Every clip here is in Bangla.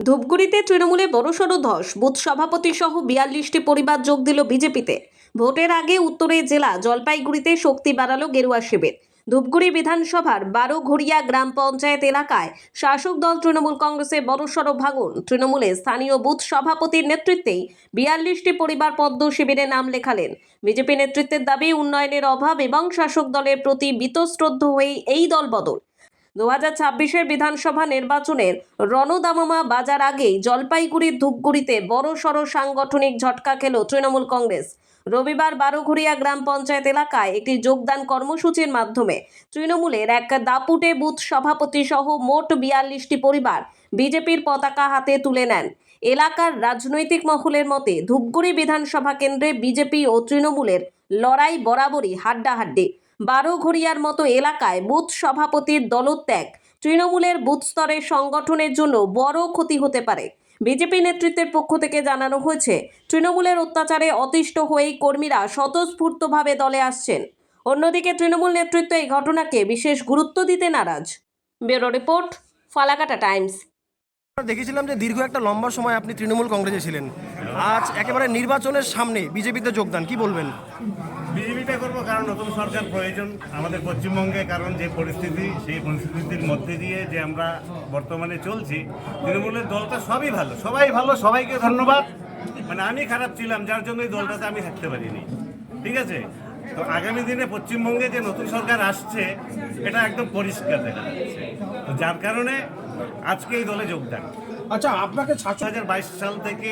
ধূপগুড়িতে তৃণমূলে বড়সড় ধস, বুথ সভাপতি সহ 42টি পরিবার যোগ দিল বিজেপিতে। ভোটের আগে উত্তরে জেলা জলপাইগুড়িতে শক্তি বাড়ালো গেরুয়া শিবির। ধূপগুড়ি বিধানসভার বারোঘড়িয়া গ্রাম পঞ্চায়েত এলাকায় শাসক দল তৃণমূল কংগ্রেসের বড়সড় ভাঙন। তৃণমূলে স্থানীয় বুথ সভাপতির নেতৃত্বেই 42টি পরিবার পদ্ম শিবিরে নাম লেখালেন। বিজেপি নেতৃত্বের দাবি, উন্নয়নের অভাব এবং শাসক দলের প্রতি বীতশ্রদ্ধ হয়ে এই দল বদল। 2026-এর বিধানসভা নির্বাচনের রণদামামা বাজার আগেই জলপাইগুড়ির ধূপগুড়িতে বড়সড় সাংগঠনিক ঝটকা খেল তৃণমূল কংগ্রেস। রবিবার বারোঘড়িয়া গ্রাম পঞ্চায়েত এলাকায় একটি যোগদান কর্মসূচির মাধ্যমে তৃণমূলের এক দাপুটে বুথ সভাপতি সহ মোট 42টি পরিবার বিজেপির পতাকা হাতে তুলে নেন। এলাকার রাজনৈতিক মহলের মতে ধূপগুড়ি বিধানসভা কেন্দ্রে বিজেপি ও তৃণমূলের লড়াই বরাবরই হাড্ডাহাড্ডি। বারোঘড়িয়ার মতো এলাকায় বুথ সভাপতির দলত্যাগ তৃণমূলের বুথ স্তরের সংগঠনের জন্য বড় ক্ষতি হতে পারে। বিজেপি নেতৃত্বের পক্ষ থেকে জানানো হয়েছে, তৃণমূলের অত্যাচারে অতিষ্ঠ হয়েই কর্মীরা স্বতঃস্ফূর্তভাবে দলে আসছেন। অন্যদিকে তৃণমূল নেতৃত্ব এই ঘটনাকে বিশেষ গুরুত্ব দিতে নারাজ। Bureau report, Falakata Times. দেখেছিলাম যে দীর্ঘ একটা লম্বা সময় আপনি তৃণমূল কংগ্রেসে ছিলেন, আজ একেবারে নির্বাচনের সামনে বিজেপিতে যোগদান, কি বলবেন? বিজেপিটা করবো কারণ নতুন সরকার প্রয়োজন আমাদের পশ্চিমবঙ্গে, কারণ যে পরিস্থিতি সেই পরিস্থিতির মধ্যে দিয়ে যে আমরা বর্তমানে চলছি, তৃণমূলের দলটা সবই ভালো, সবাই ভালো, সবাইকে ধন্যবাদ। মানে আমি খারাপ ছিলাম, যার জন্য এই দলটাতে আমি থাকতে পারিনি, ঠিক আছে? তো আগামী দিনে পশ্চিমবঙ্গে যে নতুন সরকার আসছে এটা একদম পরিষ্কার দেখা যাচ্ছে, তো যার কারণে আজকে এই দলে যোগদান। আচ্ছা, আপনাকে 2022 সাল থেকে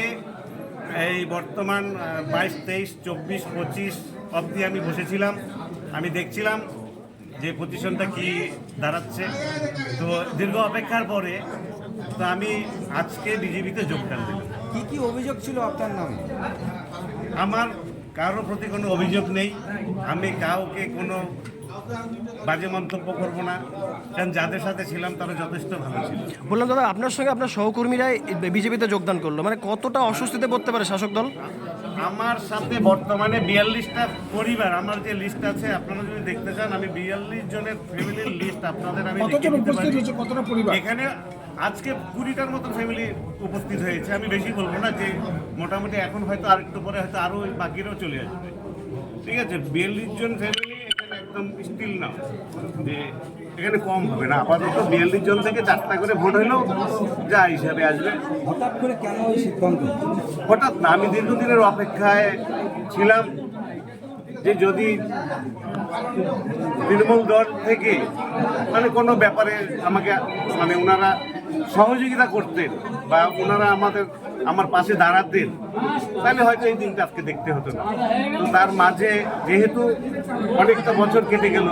এই বর্তমান 22, 23, 24, 25 অবধি আমি বসেছিলাম, আমি দেখছিলাম যে পজিশনটা কি দাঁড়াচ্ছে। তো দীর্ঘ অপেক্ষার পরে তো আমি আজকে বিজেপিতে যোগদান দিলাম। কি কি অভিযোগ ছিল আপনার নামে? আমার কারোর প্রতি কোনো অভিযোগ নেই, আমি কাউকে কোনো বাজে মন্তব্য করবো না, কারণ যাদের সাথে ছিলাম তারা যথেষ্ট ভালো ছিল। বললাম দাদা, আপনার সঙ্গে আপনার সহকর্মীরাই বিজেপিতে যোগদান করলো, মানে কতটা অস্বস্তিতে পড়তে পারে শাসক দল? আমার সাথে বর্তমানে 42টা পরিবার, আমার যে লিস্ট আছে আপনারা যদি দেখতে চান, আমি 42 জনের ফ্যামিলির লিস্ট আপনাদের আমি দেখিয়ে দিতে পারি। এখানে আজকে 20টার মতো ফ্যামিলি উপস্থিত হয়েছে, আমি বেশি বলবো না, যে মোটামুটি এখন হয়তো আর একটু পরে হয়তো আরও বাকিরাও চলে আসবে, ঠিক আছে? 42 জন ফ্যামিলি এখানে একদম স্টিল না, যে এখানে কম হবে না। আপাতত 42 জন থেকে 4টা করে ভোট হলেও যা হিসাবে আসবে। হঠাৎ করে কেন এই সিদ্ধান্ত? হঠাৎ না, আমি দীর্ঘদিনের অপেক্ষায় ছিলাম যে যদি তৃণমূল দল থেকে মানে কোনো ব্যাপারে আমাকে মানে ওনারা সহযোগিতা করতেন বা ওনারা আমার পাশে দাঁড়াতেন, তাহলে হয়তো এই দিনটা আজকে দেখতে হতো না। তো তার মাঝে যেহেতু অনেকটা বছর কেটে গেল,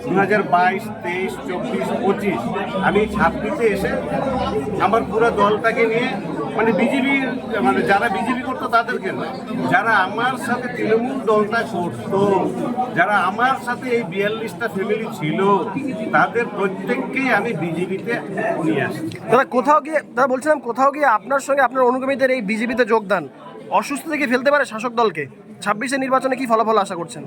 2022, 23, 24, 25, আমি 26-এ এসে আমার পুরো দলটাকে নিয়ে মানে বিজেপির মানে যারা বিজেপি করতো তাদেরকে নয়, যারা আমার সাথে তৃণমূল দলটা করতো, যারা আমার সাথে এই 42টা ফ্যামিলি ছিল, তাদের প্রত্যেককেই আমি বিজেপিতে নিয়ে আসছি। দাদা বলছিলাম, কোথাও গিয়ে আপনার সঙ্গে আপনার অনুগামীদের এই বিজেপিতে যোগদান অসুস্থ থেকে ফেলতে পারে শাসক দলকে? 26-এর নির্বাচনে কি ফলাফল আশা করছেন?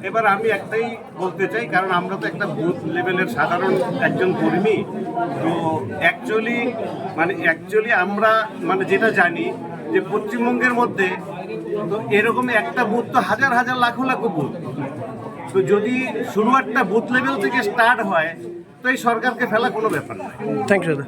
এবার আমি একটাই বলতে চাই, কারণ আমরা তো একটা বুথ লেভেলের সাধারণ একজন কর্মী, তো অ্যাকচুয়ালি আমরা মানে যেটা জানি যে পশ্চিমবঙ্গের মধ্যে তো এরকম একটা বুথ তো হাজার হাজার লাখো লাখো বুথ, তো যদি শুরু একটা বুথ লেভেল থেকে স্টার্ট হয় তো এই সরকারকে ফেলা কোনো ব্যাপার নয়। থ্যাংক ইউ দাদা।